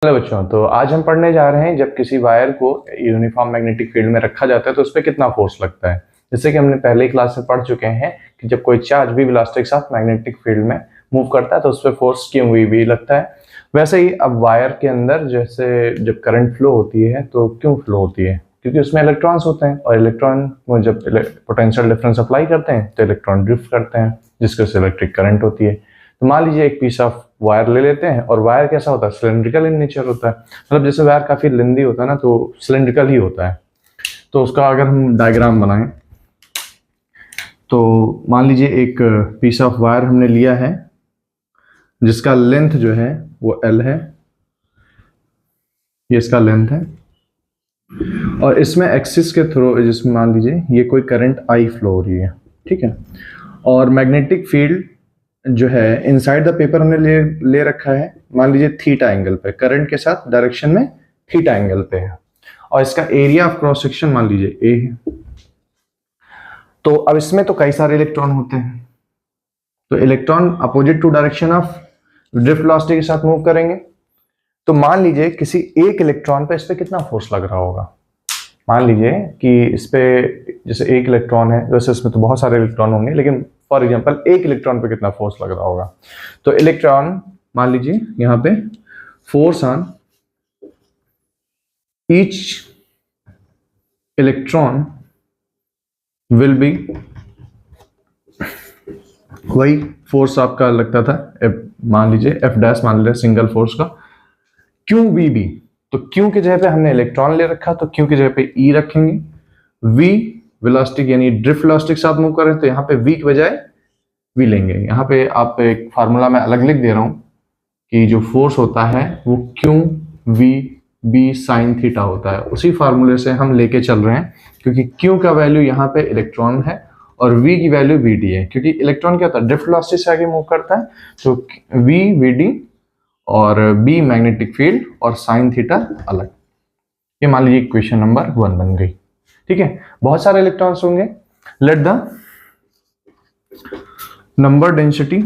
Hello बच्चों, तो आज हम पढ़ने जा रहे हैं जब किसी वायर को यूनिफॉर्म मैग्नेटिक फील्ड में रखा जाता है तो उस पर कितना फोर्स लगता है। जैसे कि हमने पहले क्लास में पढ़ चुके हैं कि जब कोई चार्ज भी वेलोसिटी के साथ मैग्नेटिक फील्ड में मूव करता है तो उस पर फोर्स क्यू वी लगता है। वैसे ही अब वायर के अंदर जैसे जब करंट फ्लो होती है तो क्यों फ्लो होती है, क्योंकि उसमें इलेक्ट्रॉन्स होते हैं और इलेक्ट्रॉन को जब पोटेंशियल डिफरेंस अप्लाई करते हैं तो इलेक्ट्रॉन ड्रिफ्ट करते हैं जिसके से इलेक्ट्रिक करंट होती है। तो मान लीजिए एक पीस ऑफ वायर ले लेते हैं और वायर कैसा होता है, सिलेंड्रिकल इन नेचर होता है। मतलब जैसे वायर काफी लेंदी होता है ना तो सिलेंड्रिकल ही होता है। तो उसका अगर हम डायग्राम बनाएं तो मान लीजिए एक पीस ऑफ वायर हमने लिया है जिसका लेंथ जो है वो L है, ये इसका लेंथ है और इसमें एक्सिस के थ्रू जिसमें मान लीजिए ये कोई करंट I फ्लो हो रही है, ठीक है। और मैग्नेटिक फील्ड जो है इनसाइड द पेपर हमने ले रखा है, मान लीजिए थीटा एंगल पे, करंट के साथ डायरेक्शन में थीटा एंगल पे है और इसका एरिया ऑफ क्रॉस सेक्शन मान लीजिए ए है। तो अब इसमें तो कई सारे इलेक्ट्रॉन होते हैं, तो electron opposite to direction of drift velocity के साथ मूव करेंगे। तो मान लीजिए किसी एक इलेक्ट्रॉन पे इस पे कितना फोर्स लग रहा होगा। मान लीजिए कि इस पे जैसे एक इलेक्ट्रॉन है, वैसे इसमें तो बहुत सारे इलेक्ट्रॉन होंगे लेकिन फॉर एग्जांपल एक इलेक्ट्रॉन पे कितना फोर्स लग रहा होगा। तो इलेक्ट्रॉन मान लीजिए यहां पे force on each electron will be, वही फोर्स आपका लगता था मान लीजिए एफ डैश, मान लीजिए सिंगल फोर्स का क्यू वी बी। तो क्यू की जगह पे हमने इलेक्ट्रॉन ले रखा तो क्यू की जगह पे ई रखेंगे। वी वेलोसिटी यानी ड्रिफ्ट वेलोसिटी के साथ मूव कर रहे हैं तो यहाँ पे वी की बजाय वी लेंगे। यहाँ पे आप एक फार्मूला में अलग लिख दे रहा हूँ कि जो फोर्स होता है वो Q V B sine theta होता है। उसी फार्मूले से हम लेके चल रहे हैं क्योंकि क्यू का वैल्यू यहाँ पे इलेक्ट्रॉन है और वी की वैल्यू वी डी है, क्योंकि इलेक्ट्रॉन क्या होता है ड्रिफ्ट वेलोसिटी से आगे मूव करता है। तो वी वी डी और बी मैग्नेटिक फील्ड और साइन थीटा अलग। ये मान लीजिए इक्वेशन नंबर 1 बन गई, ठीक है। बहुत सारे इलेक्ट्रॉन्स होंगे। Let the number density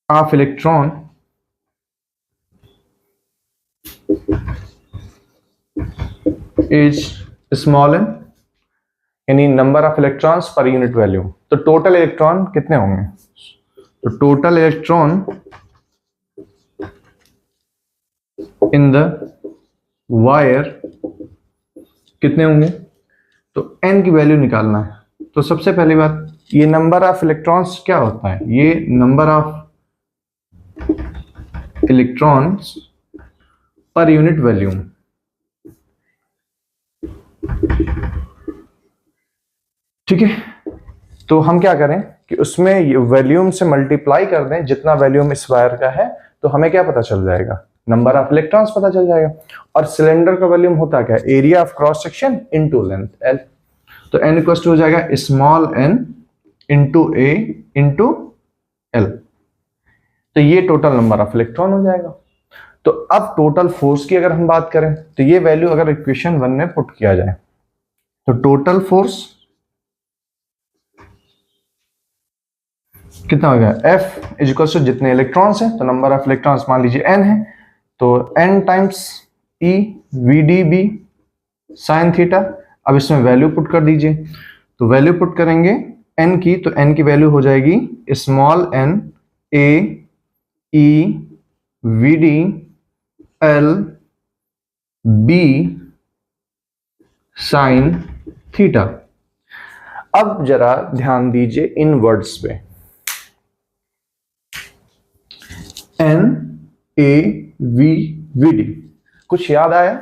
of electron is small n, यानी नंबर ऑफ इलेक्ट्रॉन्स पर यूनिट वॉल्यूम। तो टोटल इलेक्ट्रॉन कितने होंगे, तो total electron in the wire कितने होंगे, तो n की वैल्यू निकालना है। तो सबसे पहली बात, ये नंबर ऑफ इलेक्ट्रॉन्स क्या होता है, ये नंबर ऑफ इलेक्ट्रॉन्स पर यूनिट वॉल्यूम। ठीक है, तो हम क्या करें कि उसमें वॉल्यूम से मल्टीप्लाई कर दें, जितना वॉल्यूम इस वायर का है तो हमें क्या पता चल जाएगा, नंबर ऑफ इलेक्ट्रॉन्स पता चल जाएगा। और सिलेंडर का वॉल्यूम होता क्या है, area of cross section into length L। तो n इक्वल टू हो जाएगा small n into a into L। तो ये टोटल नंबर ऑफ इलेक्ट्रॉन हो जाएगा। तो अब टोटल फोर्स की अगर हम बात करें तो ये वैल्यू अगर इक्वेशन 1 में पुट किया जाए तो टोटल फोर्स कितना हो गया, F इज इक्वल टू जितने इलेक्ट्रॉन्स हैं तो नंबर ऑफ इलेक्ट्रॉन्स मान लीजिए n है तो n times E V D B sine theta. अब इसमें वैल्यू पुट कर दीजिए, तो वैल्यू पुट करेंगे n की, तो n की वैल्यू हो जाएगी small n a e V D l b sine theta. अब जरा ध्यान दीजिए इन वर्ड्स पे, N A V V D, कुछ याद आया,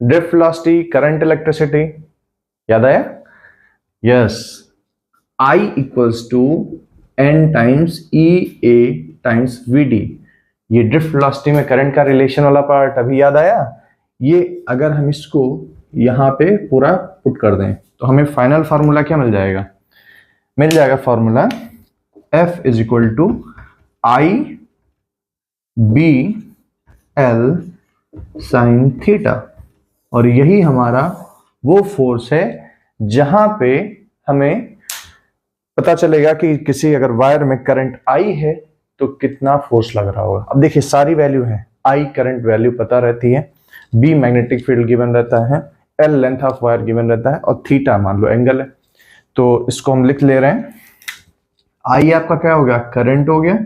ड्रिफ्ट वेलोसिटी, करंट, इलेक्ट्रिसिटी, याद आया, yes. I equals to N times E A times V D। ये ड्रिफ्ट वेलोसिटी में करंट का रिलेशन वाला पार्ट अभी याद आया। ये अगर हम इसको यहां पे पूरा पुट कर दें तो हमें फाइनल फार्मूला क्या मिल जाएगा, मिल जाएगा formula F is equal to I B L sine theta. और यही हमारा वो फोर्स है जहां पे हमें पता चलेगा कि किसी अगर वायर में करंट आई है तो कितना फोर्स लग रहा होगा। अब देखिए सारी वैल्यू है, आई करंट वैल्यू पता रहती है, बी मैग्नेटिक फील्ड गिवन रहता है, L length of wire given रहता है और थीटा मान लो एंगल है। तो इसको हम लिख ले रहे हैं, आई आपका क्या हो गया, करंट हो गया,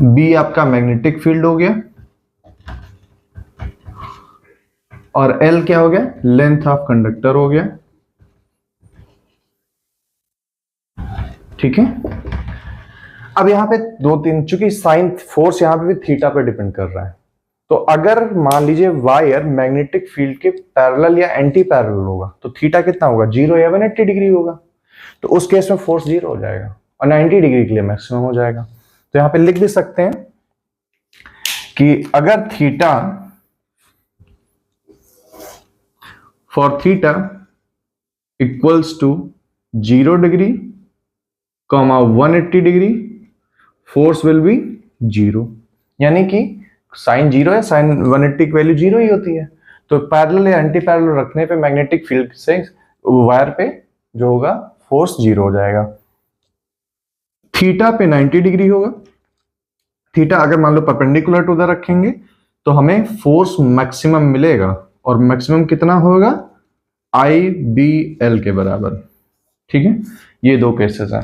बी आपका मैग्नेटिक फील्ड हो गया और एल क्या हो गया, लेंथ ऑफ कंडक्टर हो गया। ठीक है, अब यहां पे दो तीन, चूंकि साइन फोर्स यहां पे भी थीटा पे डिपेंड कर रहा है, तो अगर मान लीजिए वायर मैग्नेटिक फील्ड के पैरेलल या एंटी पैरेलल होगा तो थीटा कितना होगा, 0 या 180 डिग्री होगा। तो उस केस में फोर्स 0 हो जाएगा और 90 डिग्री के लिए मैक्सिमम हो जाएगा। तो यहां पे लिख भी सकते हैं कि अगर theta for theta equals to 0 degree comma 180 degree, force will be 0, यानी कि साइन 0 है, साइन 180 की वैल्यू 0 ही होती है। तो पैरेलल या एंटी पैरेलल रखने पे मैग्नेटिक फील्ड से वायर पे जो होगा फोर्स 0 हो जाएगा। थीटा पे 90 डिग्री होगा, थीटा अगर मान लो परपेंडिकुलर टू द रखेंगे तो हमें फोर्स मैक्सिमम मिलेगा और मैक्सिमम कितना होगा, आई बी एल के बराबर। ठीक है, ये दो केसेस हैं।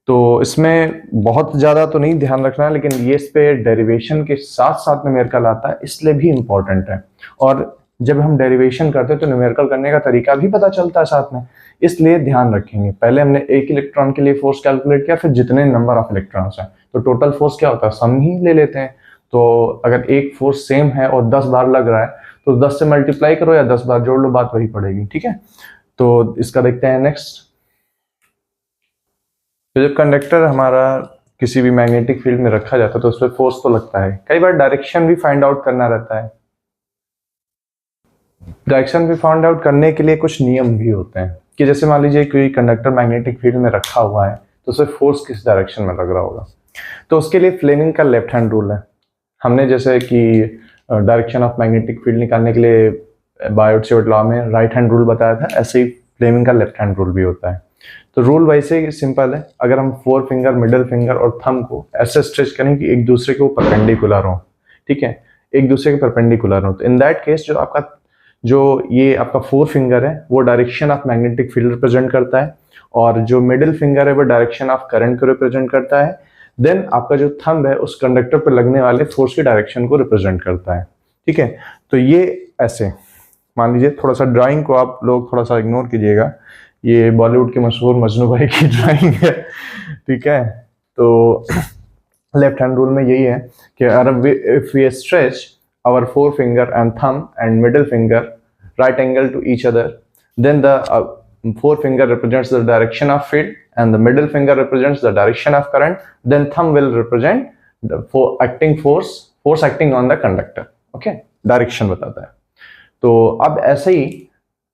तो इसमें बहुत ज्यादा तो नहीं ध्यान रखना है, लेकिन ये इस पे डेरिवेशन के साथ साथ न्यूमेरिकल आता है, इसलिए भी इंपॉर्टेंट है। और जब हम डेरिवेशन करते हैं तो न्यूमेरिकल करने का तरीका भी पता चलता है साथ में, इसलिए ध्यान रखेंगे। पहले हमने एक इलेक्ट्रॉन के लिए फोर्स कैलकुलेट किया, फिर जितने नंबर ऑफ इलेक्ट्रॉन्स हैं तो टोटल फोर्स क्या होता है, सम ही ले लेते हैं। तो अगर एक फोर्स सेम है और 10 बार लग रहा है तो 10 से मल्टीप्लाई करो या 10 बार जोड़ लो, बात वही पड़ेगी। ठीक है, तो इसका देखते हैं नेक्स्ट। तो जब कंडक्टर हमारा किसी भी मैग्नेटिक फील्ड में रखा जाता है तो उस पर फोर्स तो लगता है, कई बार डायरेक्शन भी फाइंड आउट करना रहता है। डायरेक्शन भी फाइंड आउट करने के लिए कुछ नियम भी होते हैं कि जैसे मान लीजिए कोई कंडक्टर मैग्नेटिक फील्ड में रखा हुआ है तो उसे फोर्स किस डायरेक्शन में लग रहा होगा, तो उसके लिए फ्लेमिंग का लेफ्ट हैंड रूल है। हमने जैसे कि डायरेक्शन ऑफ मैग्नेटिक फील्ड निकालने के लिए बायोट-सेवर्ट लॉ में राइट हैंड रूल बताया था, ऐसे ही फ्लेमिंग का लेफ्ट हैंड रूल भी होता है। तो रूल वैसे ही सिंपल है, अगर हम 4 फिंगर, मिडिल फिंगर और थंब को ऐसे स्ट्रेच करें कि एक दूसरे के परपेंडिकुलर हो, ठीक है, एक दूसरे के परपेंडिकुलर हो, तो इन दैट केस जो ये आपका 4 फिंगर है वो direction of magnetic field represent करता है और जो मिडिल फिंगर है वो डायरेक्शन ऑफ करंट को रिप्रेजेंट करता है। देन आपका जो थंब है उस कंडक्टर पर लगने वाले फोर्स की डायरेक्शन को रिप्रेजेंट करता है। ठीक है, तो ये ऐसे मान लीजिए, थोड़ा सा ड्राइंग को आप लोग थोड़ा सा इग्नोर कीजिएगा, ये बॉलीवुड के मशहूर मजनू भाई की ड्राइंग है। ठीक है, तो लेफ्ट हैंड रूल में यही है कि if we stretch our 4 finger and thumb and middle finger right angle to each other, then the 4 finger represents the direction of field and the middle finger represents the direction of current, then thumb will represent the force acting on the conductor. Okay, direction बताता है। तो अब ऐसे ही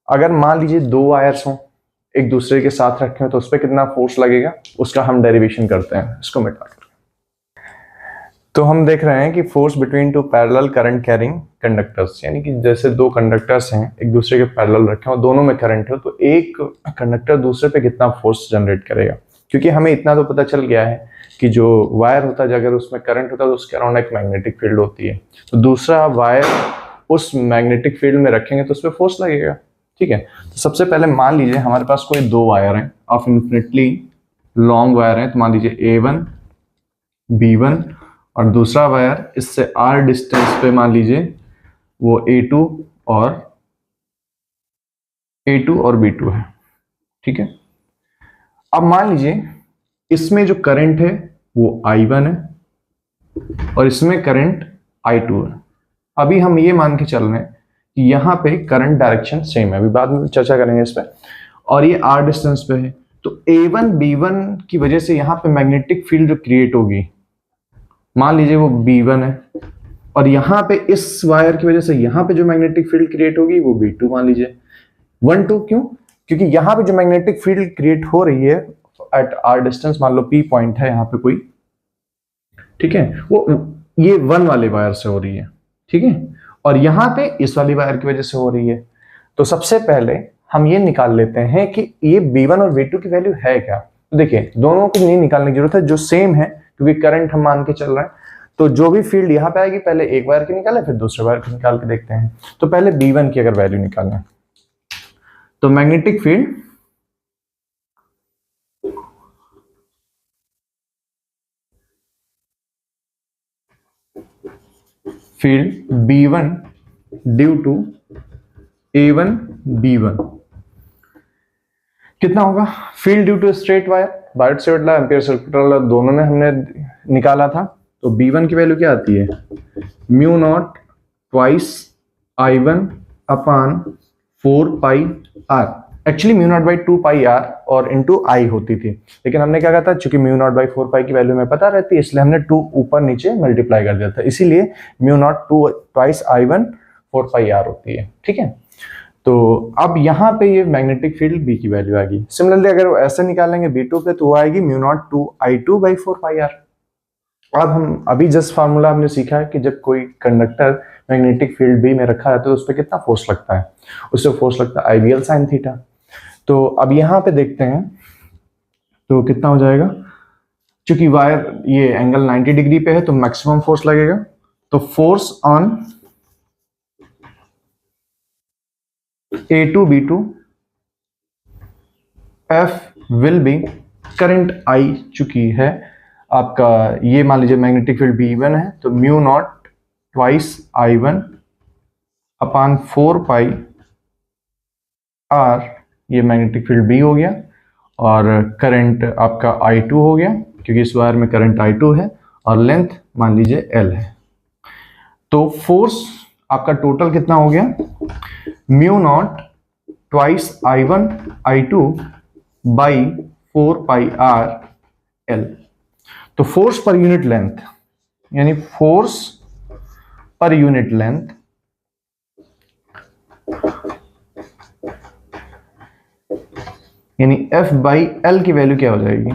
अगर मान लीजिए 2 wires हों एक दूसरे के साथ रखे हो तो उस पर कितना फोर्स लगेगा उसका हम डेरिवेशन करते हैं, इसको मिटा कर। तो हम देख रहे हैं कि force between 2 parallel current carrying conductors, यानी कि जैसे 2 कंडक्टर्स हैं एक दूसरे के पैरेलल रखे हैं और दोनों में करंट है, तो एक कंडक्टर दूसरे पे कितना फोर्स जनरेट करेगा। क्योंकि हमें इतना तो पता चल गया है कि जो वायर होता है अगर उसमें करंट होता है तो उसके अराउंड एक मैग्नेटिक फील्ड होती है, तो दूसरा वायर उस मैग्नेटिक फील्ड में रखेंगे तो उस पर फोर्स लगेगा। ठीक है, तो सबसे पहले मान लीजिए हमारे पास कोई 2 वायर हैं ऑफ इन्फिनिटली लॉन्ग वायर हैं, तो मान लीजिए A1 B1 और दूसरा वायर इससे R डिस्टेंस पे मान लीजिए वो A2 और B2 है। ठीक है, अब मान लीजिए इसमें जो करंट है वो I1 है और इसमें करंट I2 है। अभी हम ये मान के चल रहे हैं कि यहाँ पे करंट डायरेक्शन सेम है, अभी बाद में चर्चा करेंगे इस पर, और ये R डिस्टेंस पे है, तो A1 B1 की वजह से यहाँ पे मैग्नेटिक फील्ड जो क्रिएट होगी मान लीजिए वो B1 है और यहाँ पे इस वायर की वजह से यहाँ पे जो मैग्नेटिक फील्ड क्रिएट होगी वो B2 मान लीजिए। 1 2 क्यों, क्योंकि यहाँ पे जो मैग्नेटिक फील्ड क्रिएट हो रही है एट R डिस्टेंस, मान लो P पॉइंट है यहाँ पे कोई, ठीक है, वो ये 1 वाले वायर से हो रही है। ठीक है, और यहाँ पे इस वाली वायर की वजह से हो रही है। तो सबसे पहले हम ये निकाल लेते हैं कि ये B1 और B2 की वैल्यू है क्या। तो देखिए दोनों को नहीं निकालने की जरूरत है, जो सेम है क्योंकि करंट हम मान के चल रहे हैं। तो जो भी फील्ड यहाँ पे आएगी पहले एक वायर की निकालें, फिर दूसरे वायर की निकाल के देखते हैं। तो पहले B1 की अगर वैल्यू निकालें तो magnetic field B1 due to A1 B1 कितना होगा? Field due to straight wire, Biot Savart law, Ampere circuit law दोनों में हमने निकाला था। तो B1 की वैल्यू क्या आती है? Mu naught twice I1 upon 4 pi R। Actually mu naught by 2 pi R और इंटू आई होती थी, लेकिन हमने क्या कहा था, चूंकि म्यू नॉट बाई 4 पाई की वैल्यू में पता रहती है, इसलिए हमने 2 ऊपर नीचे मल्टीप्लाई कर दिया था, इसीलिए म्यू नॉट 2 ट्वाइस I1 4 पाई R होती है। ठीक है, तो अब यहाँ पे ये मैग्नेटिक फील्ड B की वैल्यू आएगी। सिमिलरली अगर ऐसे निकालेंगे B2 पे तो वो आएगी mu naught 2 I2 by 4 pi R। अब हम अभी जस्ट फार्मूला हमने सीखा है कि जब कोई कंडक्टर मैग्नेटिक फील्ड B में रखा है तो उस पर कितना फोर्स लगता है, उससे फोर्स लगता है IBL साइन थीटा। तो अब यहाँ पे देखते हैं तो कितना हो जाएगा, क्योंकि वायर ये एंगल 90 डिग्री पे है तो मैक्सिमम फोर्स लगेगा। तो force on A2 B2 F will be, current I चुकी है आपका, ये मान लीजिए मैग्नेटिक फील्ड B1 है तो म्यू नॉट ट्वाइस I1 अपान 4 पाई R, ये मैग्नेटिक फील्ड B हो गया, और करंट आपका I2 हो गया क्योंकि इस वायर में करंट I2 है, और लेंथ मान लीजिए L है। तो फोर्स आपका टोटल कितना हो गया? Mu naught twice I1 I2 by 4 pi R L। तो फोर्स पर यूनिट लेंथ, यानी फोर्स पर यूनिट लेंथ यानी F बाई L की वैल्यू क्या हो जाएगी?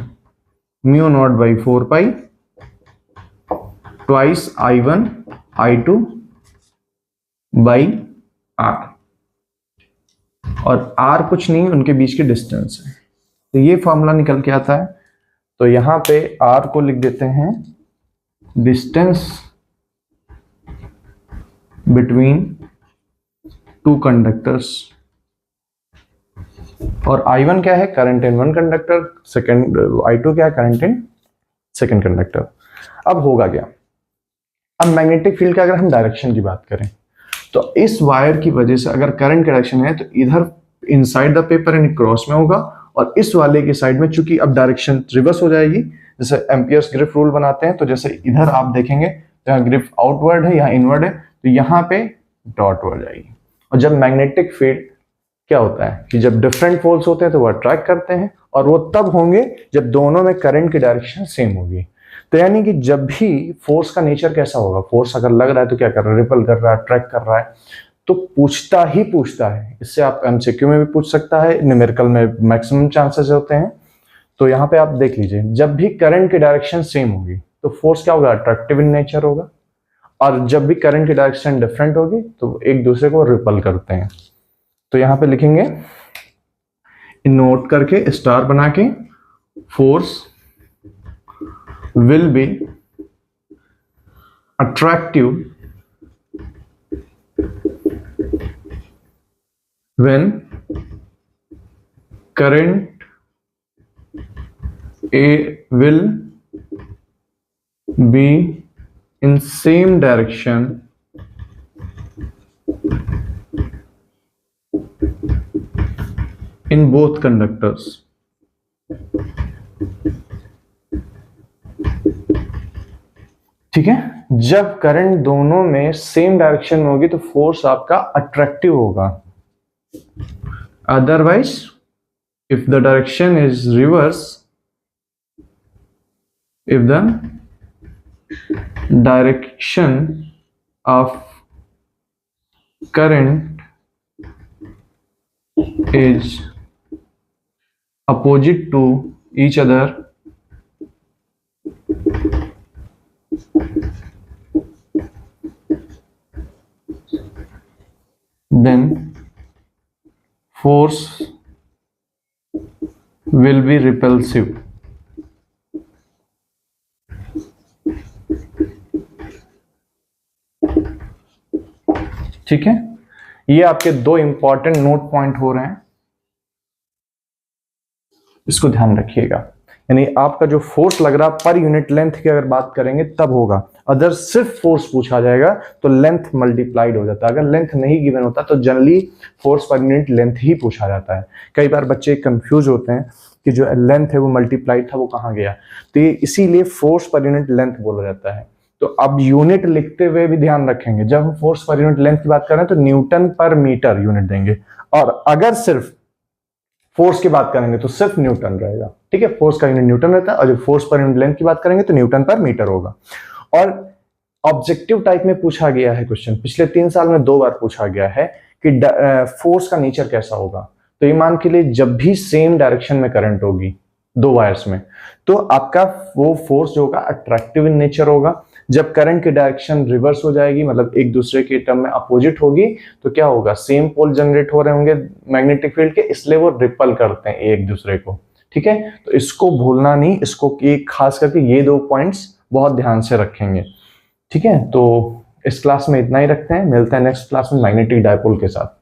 Mu naught by 4 pi twice I1 I2 by R, और R कुछ नहीं, उनके बीच की डिस्टेंस है। तो ये फॉर्मूला निकल के आता है। तो यहां पे R को लिख देते हैं डिस्टेंस बिटवीन टू कंडक्टर्स, और I1 क्या है? Current in one conductor, second I2 क्या है? Current in second conductor. अब होगा क्या? अब मैग्नेटिक फील्ड का अगर हम डायरेक्शन की बात करें तो इस वायर की वजह से अगर करंट का डायरेक्शन है तो इधर इनसाइड द पेपर यानी क्रॉस में होगा, और इस वाले के साइड में चूंकि अब डायरेक्शन रिवर्स हो जाएगी, जैसे एम्पियर्स ग्रिफ रूल बनाते हैं, तो जैसे इधर आप देखेंगे तो यहाँ ग्रिफ आउटवर्ड है, यहाँ इनवर्ड है, तो यहाँ पे डॉट हो जाएगी। और जब मैग्नेटिक फील्ड क्या होता है कि जब डिफरेंट पोल्स होते हैं तो वो अट्रैक्ट करते हैं, और वो तब होंगे जब दोनों में करंट की डायरेक्शन सेम होगी। तो यानी कि जब भी फोर्स का नेचर कैसा होगा, फोर्स अगर लग रहा है तो क्या कर रहा है? रिपल कर रहा है, अट्रैक्ट कर रहा है, तो पूछता है। इससे आप एमसीक्यू में भी पूछ सकता है, न्यूमेरिकल में मैक्सिमम चांसेस होते हैं। तो यहाँ पे आप देख लीजिए, जब भी करंट की डायरेक्शन सेम होगी तो फोर्स क्या होगा? अट्रैक्टिव इन नेचर होगा, और जब भी करंट की डायरेक्शन डिफरेंट होगी तो एक दूसरे को रिपल करते हैं। तो यहाँ पे लिखेंगे नोट करके स्टार बना के, force will be attractive when current A will be in same direction in both conductors। ठीक है, जब करंट दोनों में सेम डायरेक्शन में होगी तो फोर्स आपका अट्रैक्टिव होगा। Otherwise if the direction is reverse, if the direction of current is opposite to each other, then force will be repulsive। ठीक है, ये आपके दो इंपॉर्टेंट नोट पॉइंट हो रहे हैं, इसको ध्यान रखिएगा। यानी आपका जो फोर्स लग रहा पर यूनिट लेंथ की अगर बात करेंगे तब होगा, अगर सिर्फ फोर्स पूछा जाएगा तो लेंथ मल्टीप्लाइड हो जाता है। अगर लेंथ नहीं गिवन होता तो जनरली फोर्स पर यूनिट लेंथ ही पूछा जाता है। कई बार बच्चे कंफ्यूज होते हैं कि जो लेंथ है वो मल्टीप्लाइड था, वो कहाँ गया, तो ये इसीलिए फोर्स पर यूनिट लेंथ बोला जाता है। तो अब यूनिट लिखते हुए भी ध्यान रखेंगे, जब हम फोर्स पर यूनिट लेंथ की बात कर रहे हैं तो न्यूटन पर मीटर यूनिट देंगे, और अगर सिर्फ फोर्स की बात करेंगे तो सिर्फ न्यूटन रहेगा। ठीक है, फोर्स का यूनिट न्यूटन रहता है, और जब फोर्स पर यूनिट लेंथ की बात करेंगे तो न्यूटन पर मीटर होगा। और ऑब्जेक्टिव टाइप में पूछा गया है क्वेश्चन, पिछले 3 साल में 2 बार पूछा गया है कि फोर्स का नेचर कैसा होगा। तो ये मान के लिए जब भी सेम डायरेक्शन में करंट होगी 2 वायर्स में, तो आपका वो फोर्स जो होगा अट्रैक्टिव इन नेचर होगा। जब करंट की डायरेक्शन रिवर्स हो जाएगी, मतलब एक दूसरे के टर्म में अपोजिट होगी, तो क्या होगा, सेम पोल जनरेट हो रहे होंगे मैग्नेटिक फील्ड के, इसलिए वो रिपल करते हैं एक दूसरे को। ठीक है, तो इसको भूलना नहीं, इसको एक खास करके ये 2 पॉइंट्स बहुत ध्यान से रखेंगे। ठीक है, तो इस क्लास में इतना ही रखते हैं, मिलते हैं नेक्स्ट क्लास में मैग्नेटिक डायपोल के साथ।